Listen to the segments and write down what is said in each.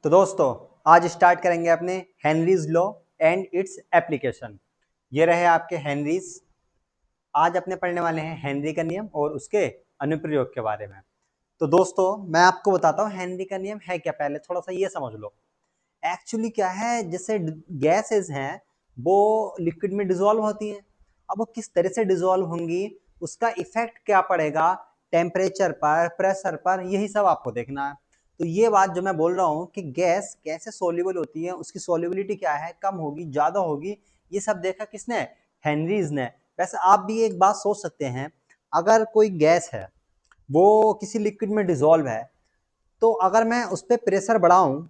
तो दोस्तों आज स्टार्ट करेंगे अपने Henry's law and its application. ये रहे आपके हेनरीज। आज अपने पढ़ने वाले हैं हेनरी का नियम और उसके अनुप्रयोग के बारे में। तो दोस्तों मैं आपको बताता हूँ हेनरी का नियम है क्या। पहले थोड़ा सा ये समझ लो एक्चुअली क्या है। जैसे गैसेस हैं वो लिक्विड में डिजोल्व होती हैं। अब वो किस तरह से डिजोल्व होंगी, उसका इफेक्ट क्या पड़ेगा टेम्परेचर पर, प्रेशर पर, यही सब आपको देखना है। तो ये बात जो मैं बोल रहा हूँ कि गैस कैसे सोल्यूबल होती है, उसकी सोल्यूबिलिटी क्या है, कम होगी ज्यादा होगी, ये सब देखा किसने? हेनरीज ने। वैसे आप भी एक बात सोच सकते हैं, अगर कोई गैस है वो किसी लिक्विड में डिजोल्व है, तो अगर मैं उस पर प्रेशर बढ़ाऊं,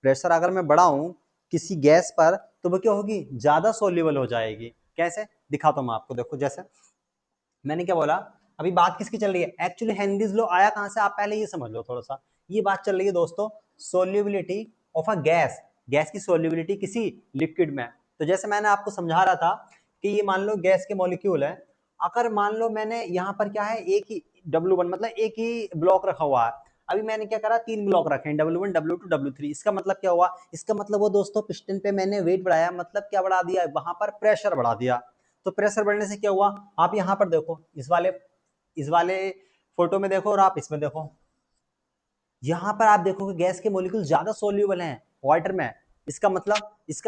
प्रेशर अगर मैं बढ़ाऊं किसी गैस पर, तो वो क्या होगी? ज्यादा सोल्यूबल हो जाएगी। कैसे दिखाता हूं मैं आपको। देखो जैसे मैंने क्या बोला, अभी बात किसकी चल रही है? एक्चुअली हेनरीज लॉ आया कहां से, आप पहले ये समझ लो थोड़ा सा। ये बात चल रही है दोस्तों solubility of a gas, gas की सोल्यूबिलिटी किसी लिक्विड में। तो जैसे मैंने आपको समझा रहा था कि ये मान लो गैस के मॉलिक्यूल है। अगर मान लो मैंने यहाँ पर क्या है, एक ही W1 मतलब एक ही ब्लॉक रखा हुआ है। अभी मैंने क्या करा, 3 ब्लॉक रखे हैं, W1 W2 W3। इसका मतलब क्या हुआ? इसका मतलब वो दोस्तों पिस्टन पे मैंने वेट बढ़ाया, मतलब क्या बढ़ा दिया? वहां पर प्रेशर बढ़ा दिया। तो प्रेशर बढ़ने से क्या हुआ? आप यहाँ पर देखो, इस वाले फोटो में देखो और आप इसमें देखो। यहाँ पर आप देखो कि गैस के मॉलिक्यूल ज्यादा सोल्यूबल हैं वाटर में। इसका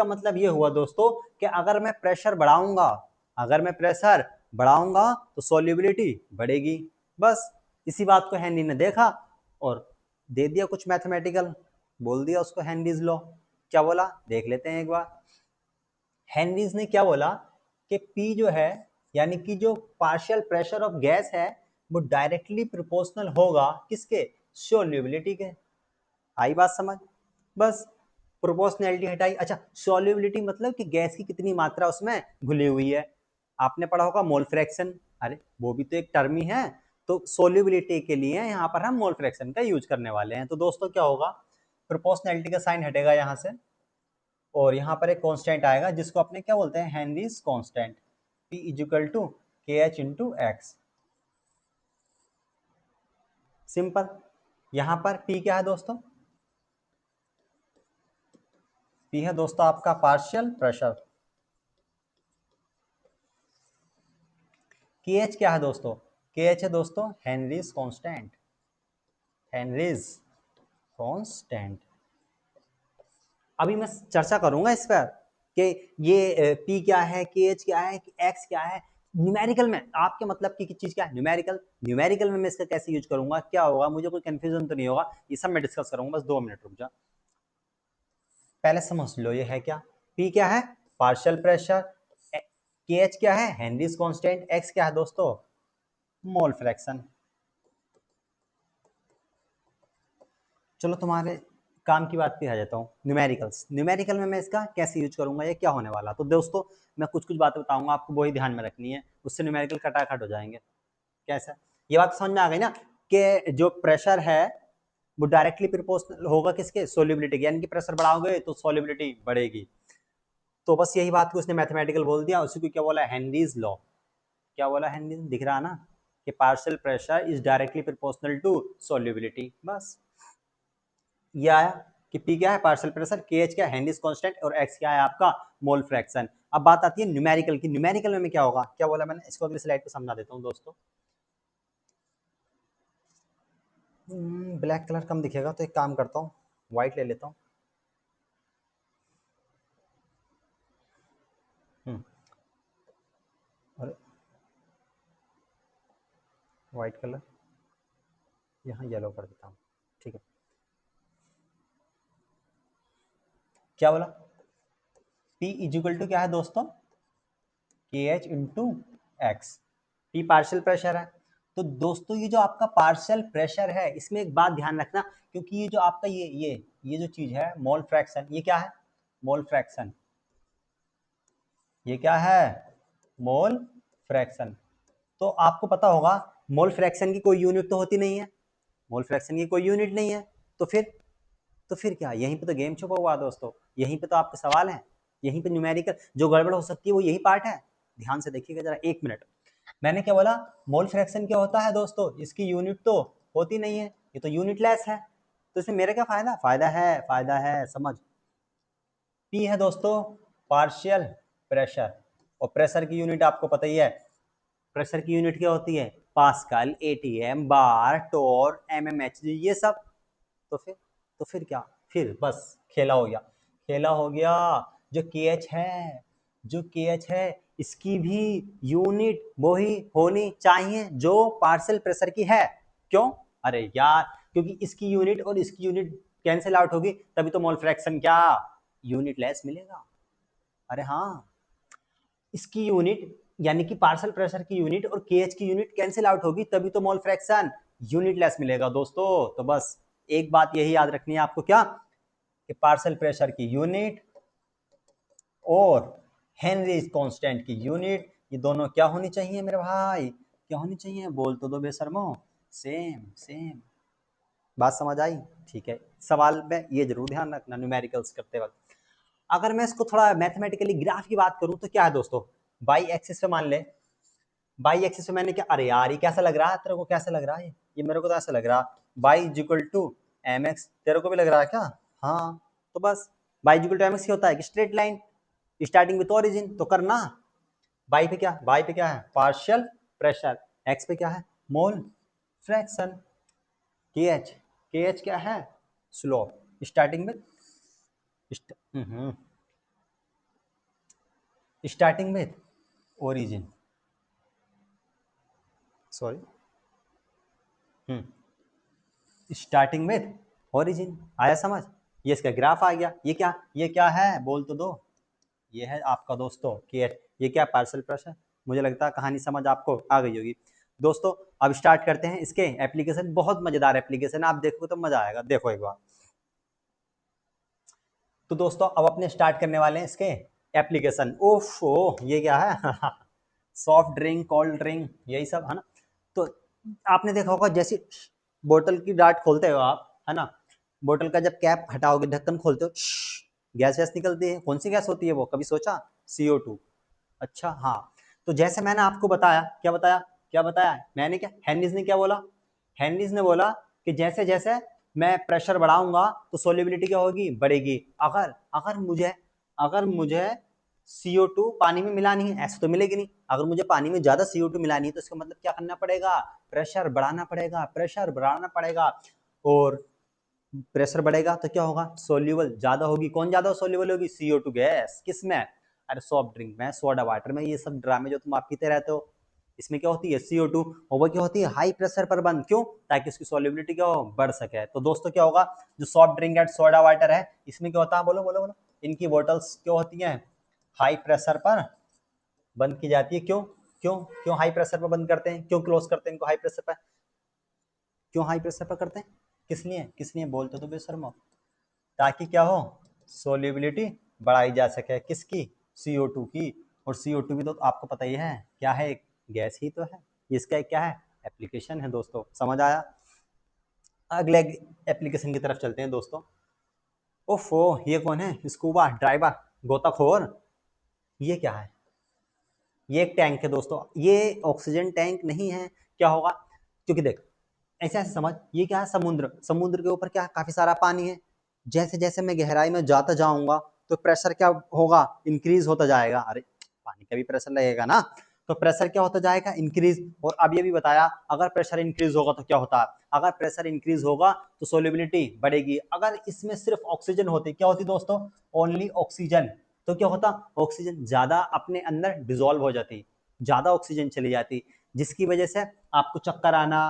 मतलब ये हुआ दोस्तों कि अगर मैं प्रेशर बढ़ाऊंगा, अगर मैं प्रेशर बढ़ाऊंगा तो सोल्यूबिलिटी बढ़ेगी। बस इसी बात को हेनरी ने देखा और दे दिया कुछ मैथमेटिकल, बोल दिया उसको हेनरीज लॉ। क्या बोला देख लेते हैं एक बार। हेनरीज ने क्या बोला कि P जो है, यानी कि जो पार्शियल प्रेशर ऑफ गैस है, वो डायरेक्टली प्रोपोर्शनल होगा किसके? सोल्यूबिलिटी के। आई बात समझ? बस प्रोपोर्शनैलिटी हटाई। अच्छा, सोल्यूबिलिटी मतलब कि गैस की कितनी मात्रा उसमें घुली हुई है। आपने पढ़ा होगा मोल फ्रैक्शन, अरे वो भी तो एक टर्म ही है। तो सोल्यूबिलिटी के लिए यहाँ पर हम मोल फ्रैक्शन का यूज करने वाले हैं। तो दोस्तों क्या होगा, प्रोपोर्शनैलिटी का साइन हटेगा यहाँ से और यहाँ पर एक कांस्टेंट आएगा जिसको अपने क्या बोलते हैं? Henry's constant. P equal to K H into x. Simple. यहाँ पर P क्या है दोस्तों? P है दोस्तों आपका पार्शियल प्रेशर। के एच क्या है दोस्तों? के एच है दोस्तों हेनरीज कांस्टेंट। Henrys constant. अभी मैं चर्चा करूंगा इस पर कि ये P क्या है, के एच क्या है, एक्स क्या है। न्यूमेरिकल में आपके मतलब की चीज क्या है? न्यूमेरिकल। न्यूमेरिकल में मैं इसका कैसे यूज करूंगा, क्या होगा, मुझे कोई कंफ्यूजन तो नहीं होगा, ये सब मैं डिस्कस करूंगा। बस 2 मिनट रुक जा, पहले समझ लो ये है क्या। P क्या है? Partial pressure. के एच क्या है? Henrys constant. एक्स क्या है दोस्तों? Mole fraction. चलो तुम्हारे काम की बात पे आ जाता हूँ, न्यूमेरिकल्स। न्यूमेरिकल में मैं इसका कैसे यूज करूंगा, ये क्या होने वाला। तो दोस्तों मैं कुछ कुछ बातें बताऊंगा, आपको वही ध्यान में रखनी है, उससे न्यूमेरिकल खटाखट हो जाएंगे। कैसा, ये बात समझ में आ गई ना कि जो प्रेशर है वो डायरेक्टली प्रोपोर्शनल होगा किसके? सोल्यूबिलिटी के। यानी कि प्रेशर बढ़ाओगे तो सोल्यूबिलिटी बढ़ेगी। तो बस यही बात को उसने मैथमेटिकल बोल दिया, उसी को क्या बोला? Henry's law. क्या बोला हेनरीज? दिख रहा ना कि partial pressure is directly proportional to solubility. बस ये आया कि P क्या है? Partial pressure. के एच क्या है? Henrys constant. और एक्स क्या है आपका? Mole fraction. अब बात आती है न्यूमेरिकल की। न्यूमेरिकल में क्या होगा, क्या बोला मैंने, इसको अगली स्लाइड पे समझा देता हूँ दोस्तों। ब्लैक कलर कम दिखेगा तो एक काम करता हूँ, व्हाइट ले लेता हूँ। और व्हाइट कलर यहाँ येलो कर देता हूँ। ठीक है, क्या बोला? P इजिकल टू क्या है दोस्तों? के H into x. P partial pressure है। तो दोस्तों ये जो आपका पार्शियल प्रेशर है, इसमें एक बात ध्यान रखना, क्योंकि ये जो आपका ये जो चीज है मोल फ्रैक्शन, ये क्या है? Mole fraction. ये क्या है? Mole fraction. तो आपको पता होगा मोल फ्रैक्शन की कोई यूनिट तो होती नहीं है, मोल फ्रैक्शन की कोई यूनिट नहीं है। तो फिर क्या, यहीं पे तो गेम छुपा हुआ है दोस्तों। यहीं पे तो आपके सवाल है, यहीं पे न्यूमेरिकल जो गड़बड़ हो सकती है वो यही पार्ट है। ध्यान से देखिएगा जरा, 1 मिनट। मैंने क्या बोला? मोल फ्रैक्शन क्या होता है दोस्तों? इसकी यूनिट तो होती नहीं है, ये तो यूनिटलेस है। तो इसमें मेरा क्या फायदा, फायदा है समझ। पी है दोस्तों पार्शियल प्रेशर, और प्रेशर की यूनिट आपको पता ही है, प्रेशर की यूनिट क्या होती है, पास्कल, एटीएम, बार, टोर, एमएमएच, ये सब। तो फिर क्या, फिर बस खेला हो गया, खेला हो गया। जो के एच है, जो के एच है इसकी भी यूनिट वही होनी चाहिए जो पार्शियल प्रेशर की है। क्यों, अरे यार क्योंकि इसकी यूनिट और इसकी यूनिट कैंसिल आउट होगी, तभी तो मोल फ्रैक्शन क्या यूनिट लेस मिलेगा। अरे हाँ, इसकी यूनिट यानी कि पार्शियल प्रेशर की यूनिट और केएच की यूनिट कैंसिल आउट होगी, तभी तो मोल फ्रैक्शन यूनिट लेस मिलेगा दोस्तों। तो बस एक बात यही याद रखनी है आपको, क्या कि पार्शियल प्रेशर की यूनिट और हेनरीज कांस्टेंट की यूनिट, ये दोनों क्या होनी चाहिए मेरे भाई, क्या होनी चाहिए, बोल तो दो बेशर्मो, सेम सेम। बात समझ आई, ठीक है। सवाल में ये जरूर ध्यान रखना न्यूमेरिकल्स करते वक्त। अगर मैं इसको थोड़ा मैथमेटिकली ग्राफ की बात करूं तो क्या है दोस्तों, बाई एक्सिस पे मान ले, बाई एक्सिस पे मैंने क्या, अरे यार ये कैसा लग रहा है तेरे को, कैसा लग रहा है ये मेरे को तो ऐसा लग रहा, y is equal to m x, तेरे को भी लग रहा है क्या, हाँ। तो बस y is equal to m x होता है कि straight line starting with origin, तो करना बाई पे क्या, बाई पे क्या है पार्शियल प्रेशर, एक्स पे क्या है मोल फ्रैक्शन, के एच क्या है slope starting with starting with origin, sorry starting with origin, आया समझ। ये इसका ग्राफ आ गया, ये क्या है बोल तो दो, ये है आपका दोस्तों के, ये क्या पार्शियल प्रेशर। मुझे लगता है कहानी समझ आपको आ गई होगी दोस्तों। अब स्टार्ट करते हैं इसके एप्लीकेशन, बहुत मजेदार एप्लीकेशन, आप देखो तो मजा आएगा, देखो एक बार। तो दोस्तों अब अपने स्टार्ट करने वाले हैं इसके एप्लीकेशन। ओफो ये क्या है सॉफ्ट ड्रिंक, कोल्ड ड्रिंक, यही सब है ना। तो आपने देखा होगा जैसे बोतल की डाट खोलते हो आप, है ना, बोतल का जब कैप हटाओगे, ढक्कन खोलते हो, गैस वैस निकलती है, कौन सी गैस होती है वो, कभी सोचा, CO2। अच्छा हाँ, तो जैसे मैंने आपको बताया, क्या बताया मैंने, क्या हेनरीज ने क्या बोला, हेनरीज ने बोला कि जैसे जैसे मैं प्रेशर बढ़ाऊंगा तो सोल्युबिलिटी क्या होगी, बढ़ेगी। अगर अगर मुझे CO2 पानी में मिलानी है, ऐसे तो मिलेगी नहीं, अगर मुझे पानी में ज्यादा CO2 मिलानी है तो इसका मतलब क्या करना पड़ेगा, प्रेशर बढ़ाना पड़ेगा, प्रेशर बढ़ाना पड़ेगा। और प्रेशर बढ़ेगा तो क्या होगा, सोल्यूबल ज्यादा होगी, कौन ज्यादा सोल्यूबल होगी, CO2 गैस, किसमें, अरे सॉफ्ट ड्रिंक में, सोडा वाटर में, ये सब ड्रामे जो तुम आप पीते रहते हो, इसमें क्या होती है CO2, और वो क्या होती है हाई प्रेशर पर बंद, क्यों, ताकि उसकी सोल्यूबिलिटी क्या हो, बढ़ सके। तो दोस्तों क्या होगा, जो soft drink and soda water है, इसमें क्या होता है, बोलो बोलो बोलो, इनकी बोटल्स क्या होती हैं, हाई प्रेशर पर बंद की जाती है। क्यों, क्यों हाई प्रेशर पर बंद करते हैं, क्यों क्लोज करते हैं इनको हाई प्रेशर पर, क्यों हाई प्रेशर पर करते हैं, किस लिए बोलते तो बेशर्मो, ताकि क्या हो, सोल्यूबिलिटी बढ़ाई जा सके, किसकी, CO2 की। और CO2 भी तो आपको पता ही है क्या है, एक गैस ही तो है, इसका एक क्या है एप्लीकेशन है दोस्तों, समझ आया। अगले एप्लीकेशन की तरफ चलते हैं दोस्तों। ओफो ये कौन है, स्कूबा ड्राइवर, गोताखोर, ये क्या है, ये एक टैंक है दोस्तों, ये ऑक्सीजन टैंक नहीं है, क्या होगा, क्योंकि देख ऐसे ऐसे समझ, ये क्या है, समुद्र के ऊपर क्या है, काफी सारा पानी है, जैसे जैसे मैं गहराई में जाता जाऊंगा तो प्रेशर क्या होगा, इंक्रीज होता जाएगा, अरे पानी का भी प्रेशर लगेगा ना, तो प्रेशर क्या होता जाएगा, इंक्रीज। और अब ये भी बताया अगर प्रेशर इंक्रीज होगा तो क्या होता है, अगर प्रेशर इंक्रीज होगा तो सोल्युबिलिटी बढ़ेगी। अगर इसमें सिर्फ ऑक्सीजन होती, क्या होती दोस्तों, ओनली ऑक्सीजन, तो क्या होता, ऑक्सीजन ज्यादा अपने अंदर डिजोल्व हो जाती, ज्यादा ऑक्सीजन चली जाती, जिसकी वजह से आपको चक्कर आना,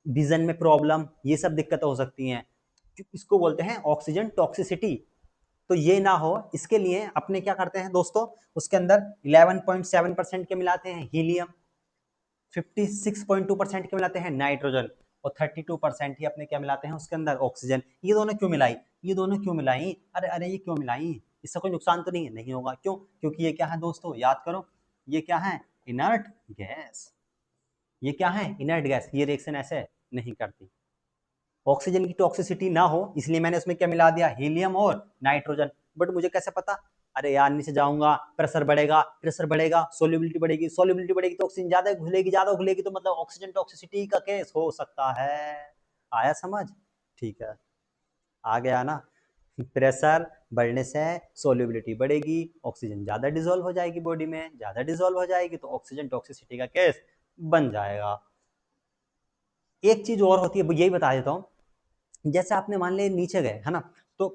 विजन में प्रॉब्लम, ये सब दिक्कतें हो सकती हैं, इसको बोलते हैं ऑक्सीजन टॉक्सिसिटी। तो ये ना हो इसके लिए अपने क्या करते हैं दोस्तों, उसके अंदर 11.7% के मिलाते हैं हीलियम, 56.2% के मिलाते हैं नाइट्रोजन, और 32% ही अपने क्या मिलाते हैं उसके अंदर ऑक्सीजन। ये दोनों क्यों मिलाई, अरे अरे ये क्यों मिलाई, इससे कोई नुकसान तो नहीं है, नहीं होगा, क्यों, क्योंकि ये क्या है दोस्तों, याद करो, ये क्या है इनर्ट गैस, ये क्या है इनर्ट गैस, ये रिएक्शन ऐसे नहीं करती, ऑक्सीजन की टॉक्सिसिटी ना हो इसलिए मैंने उसमें क्या मिला दिया, हीलियम और नाइट्रोजन। बट मुझे कैसे पता, अरे यार नीचे जाऊंगा प्रेशर बढ़ेगा, सोल्युबिलिटी बढ़ेगी तो ऑक्सीजन ज्यादा घुलेगी तो मतलब ऑक्सीजन टॉक्सिसिटी का केस हो सकता है, आया समझ, ठीक है। आ गया ना। प्रेशर बढ़ने से सोल्युबिलिटी बढ़ेगी, ऑक्सीजन ज़्यादा डिजोल्व हो जाएगी बॉडी में, ज़्यादा डिजोल्व हो जाएगी तो ऑक्सीजन टॉक्सिसिटी का केस बन जाएगा। एक चीज़ और होती है, यही बता देता हूँ, जैसे आपने मान लिया नीचे गए है ना, तो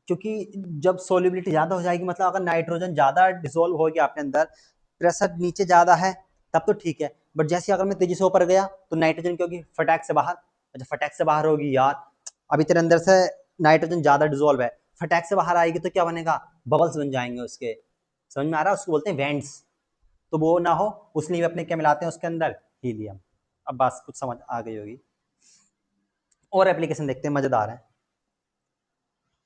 क्योंकि जब सोल्युबिलिटी ज़्यादा हो जाएगी, मतलब अगर नाइट्रोजन ज़्यादा डिसोल्व हो गया अपने अंदर, प्रेशर नीचे ज़्यादा है, तब तो ठीक है। बट जैसे अगर मैं तेजी से ऊपर गया तो नाइट्रोजन क्योंकि फटाक से बाहर, अच्छा फटाक से बाहर होगी यार, अभी तेरे अंदर से नाइट्रोजन ज़्यादा डिसोल्व है, फटाक से बाहर आएगी तो क्या बनेगा, बबल्स बन जाएंगे उसके, समझ में आ रहा है, उसको बोलते हैं वेंट्स। तो वो ना हो उसलिए अपने क्या मिलाते हैं उसके अंदर, हीलियम। अब बस कुछ समझ आ गई होगी। और एप्लीकेशन देखते हैं, मजेदार है।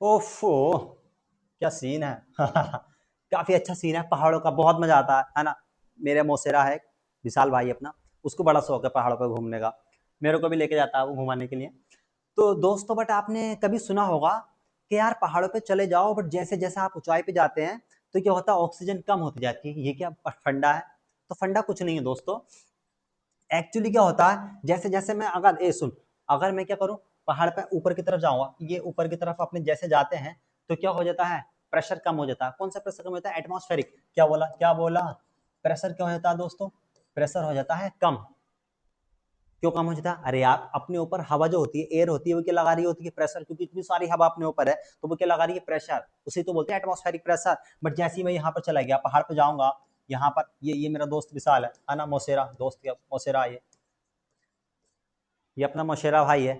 ओफो, क्या सीन है। काफी अच्छा सीन है पहाड़ों का, बहुत मजा आता है ना। मेरे मौसेरा है विशाल भाई अपना, उसको बड़ा शौक है पहाड़ों पर घूमने का, मेरे को भी लेके जाता है वो घुमाने के लिए। तो दोस्तों बट आपने कभी सुना होगा कि यार पहाड़ों पे चले जाओ, बट जैसे जैसे आप ऊंचाई पे जाते हैं तो क्या होता है, ऑक्सीजन कम होती जाती है, ये क्या फंडा है? तो फंडा कुछ नहीं है दोस्तों, एक्चुअली क्या होता है, जैसे जैसे मैं अगर सुन, अगर मैं क्या करूं, पहाड़ पे ऊपर की तरफ जाऊंगा, ये ऊपर की तरफ अपने जैसे जाते हैं तो क्या हो जाता है, प्रेशर कम हो जाता है। कौन सा प्रेशर कम होता है, एटमॉस्फेरिक, क्या बोला क्या बोला, प्रेशर क्या हो जाता है दोस्तों, प्रेशर हो जाता है कम। क्यों कम हो जाता है, अरे यार अपने ऊपर हवा जो होती है, एयर होती है, वो क्या लगा रही होती है, प्रेशर, क्योंकि इतनी सारी हवा अपने ऊपर है तो वो क्या लगा रही है, प्रेशर, उसी तो बोलते हैं एटमॉस्फेरिक प्रेशर। बट जैसे ही मैं यहाँ पर चला गया, पहाड़ पर जाऊंगा, यहाँ पर ये मेरा दोस्त विशाल है ना, मोसेरा दोस्त, मोसेरा, ये अपना मौशेरा भाई है।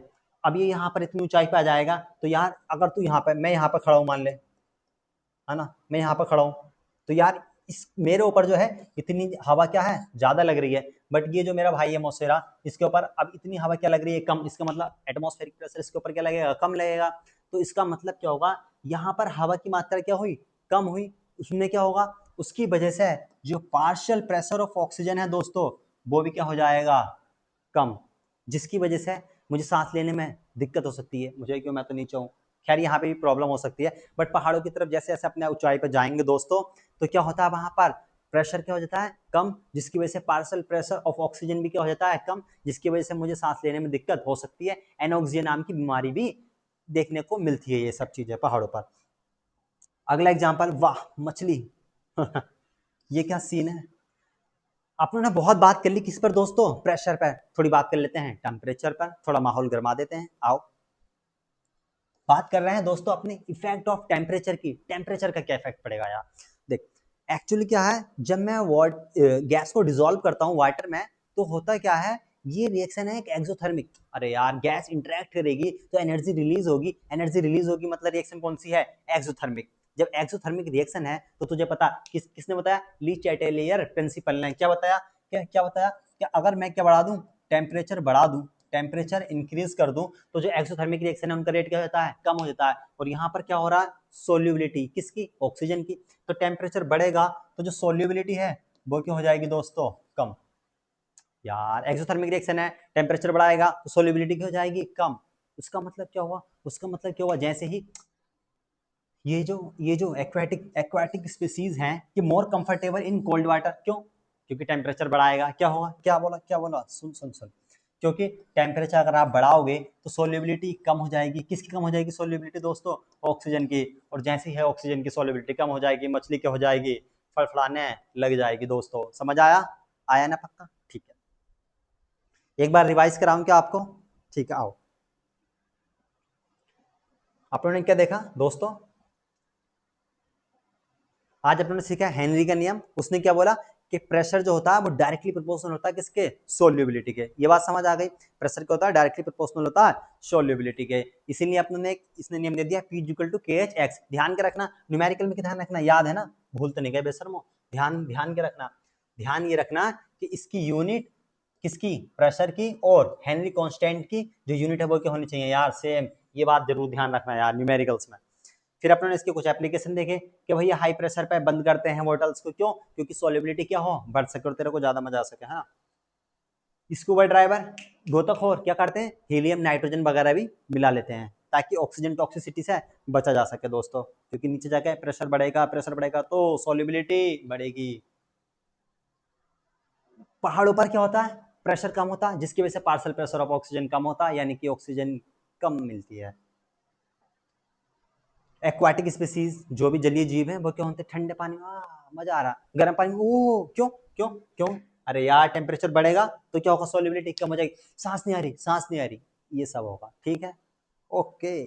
अब ये यहाँ पर इतनी ऊंचाई पे आ जाएगा तो यार अगर तू यहाँ पे, मैं यहाँ पर खड़ा हूँ मान ले, है ना, मैं यहाँ पर खड़ा हूँ, तो यार इस मेरे ऊपर जो है इतनी हवा क्या है, ज्यादा लग रही है। बट ये जो मेरा भाई है मौसेरा, इसके ऊपर अब इतनी हवा क्या लग रही है, कम। इसका मतलब एटमॉस्फेरिक प्रेशर इसके ऊपर क्या लगेगा, कम लगेगा। तो इसका मतलब क्या होगा, यहाँ पर हवा की मात्रा क्या हुई, कम हुई। उसमें क्या होगा, उसकी वजह से जो पार्शियल प्रेशर ऑफ ऑक्सीजन है दोस्तों, वो भी क्या हो जाएगा, कम। जिसकी वजह से मुझे सांस लेने में दिक्कत हो सकती है, मुझे क्यों, मैं तो नीचे हूँ, खैर यहाँ पे भी प्रॉब्लम हो सकती है। बट पहाड़ों की तरफ जैसे जैसे अपने ऊंचाई पर जाएंगे दोस्तों, तो क्या होता है, वहां पर प्रेशर क्या हो जाता है, कम, जिसकी वजह से पार्शियल प्रेशर ऑफ ऑक्सीजन भी क्या हो जाता है, कम, जिसकी वजह से मुझे सांस लेने में दिक्कत हो सकती है। एनोक्सिया नाम की बीमारी भी देखने को मिलती है, ये सब चीजें पहाड़ों पर। अगला एग्जाम्पल, वाह मछली। ये क्या सीन है। आपने ना बहुत बात कर ली किस पर दोस्तों, प्रेशर पर, थोड़ी बात कर लेते हैं टेम्परेचर पर, थोड़ा माहौल गर्मा देते हैं, आओ। बात कर रहे हैं दोस्तों अपने इफेक्ट ऑफ टेम्परेचर की, टेम्परेचर का क्या इफेक्ट पड़ेगा यार। देख, एक्चुअली क्या है, जब मैं गैस को डिसॉल्व करता हूँ वाटर में, तो होता क्या है, ये रिएक्शन है एक एक्सोथर्मिक। अरे यार गैस इंटरेक्ट करेगी तो एनर्जी रिलीज होगी, एनर्जी रिलीज होगी मतलब रिएक्शन कौन सी है, एक्सोथर्मिक। जब एक्सोथर्मिक रिएक्शन है तो तुझे पता, किसने बताया, ली चैटेलियर प्रिंसिपल ने क्या बताया, क्या बताया, कि अगर मैं क्या बढ़ा दूं, टेम्परेचर बढ़ा दूं, टेम्परेचर इंक्रीज कर दूं, तो जो एक्सोथर्मिक रिएक्शन है उनका रेट क्या होता है, कम हो जाता है। और यहाँ पर क्या हो रहा है, सोल्यूबिलिटी किसकी, ऑक्सीजन की। तो टेम्परेचर बढ़ेगा तो जो सोल्यूबिलिटी है वो क्या हो जाएगी दोस्तों, कम। यार एक्सोथर्मिक रिएक्शन है, टेम्परेचर बढ़ाएगा तो सोल्यूबिलिटी क्या हो जाएगी, कम। उसका मतलब क्या हुआ, उसका मतलब क्या हुआ, जैसे ही ये जो एक्वाटिक एक्वाटिक स्पीसीज हैं, ये more comfortable in cold water, क्यों, क्योंकि टेम्परेचर बढ़ाएगा, क्या होगा, क्या बोला, सुन सुन सुन, क्योंकि टेम्परेचर अगर आप बढ़ाओगे तो सोल्युबिलिटी कम हो जाएगी, किसकी कम हो जाएगी सोल्युबिलिटी दोस्तों, ऑक्सीजन की। और जैसे ही है ऑक्सीजन की सोल्युबिलिटी कम हो जाएगी, मछली क्या हो जाएगी, फड़फड़ाने लग जाएगी दोस्तों, समझ आया, आया ना पक्का, ठीक है। एक बार रिवाइज कराऊं क्या आपको, ठीक है आओ। आप लोगों ने क्या देखा दोस्तों, आज अपने सीखा हेनरी का नियम। उसने क्या बोला कि प्रेशर जो होता है वो डायरेक्टली प्रोपोर्शनल होता है किसके, सोल्यूबिलिटी के। ये बात समझ आ गई, प्रेशर क्या होता है, डायरेक्टली प्रोपोर्शनल होता है सोल्यूबिलिटी के। इसीलिए अपने इसने नियम दे दिया, P equal to KH x। ध्यान के रखना, न्यूमेरिकल में ध्यान रखना, याद है ना, भूल तो नहीं गए बेशर्मो, ध्यान ध्यान के रखना। ध्यान ये रखना कि इसकी यूनिट किसकी, प्रेशर की, और हेनरी कांस्टेंट की जो यूनिट है वो क्या होनी चाहिए यार, सेम। ये बात जरूर ध्यान रखना यार न्यूमेरिकल्स में। फिर अपने इसके कुछ एप्लीकेशन देखे कि भैया हाई प्रेशर पे बंद करते हैं बॉटल्स को, क्यों, क्योंकि सोलिबिलिटी क्या हो, बढ़ सके और तेरे को ज्यादा मजा आ सके, है ना। स्कूबा ड्राइवर, गोताखोर क्या करते हैं, हीलियम नाइट्रोजन वगैरह भी मिला लेते हैं ताकि ऑक्सीजन टॉक्सिसिटी से बचा जा सके दोस्तों, क्योंकि नीचे जाके प्रेशर बढ़ेगा तो सोलिबिलिटी बढ़ेगी। पहाड़ों पर क्या होता है, प्रेशर कम होता है, जिसकी वजह से पार्शियल प्रेशर ऑफ ऑक्सीजन कम होता है, यानी कि ऑक्सीजन कम मिलती है। एक्वाटिक स्पीसीज जो भी जलीय जीव हैं वो क्या होते हैं, ठंडे पानी में मजा आ रहा, गर्म पानी में ओ क्यों क्यों क्यों, अरे यार टेम्परेचर बढ़ेगा तो क्या होगा, सॉल्युबिलिटी कम हो जाएगी, सांस नहीं आ रही, सांस नहीं आ रही, ये सब होगा। ठीक है, ओके।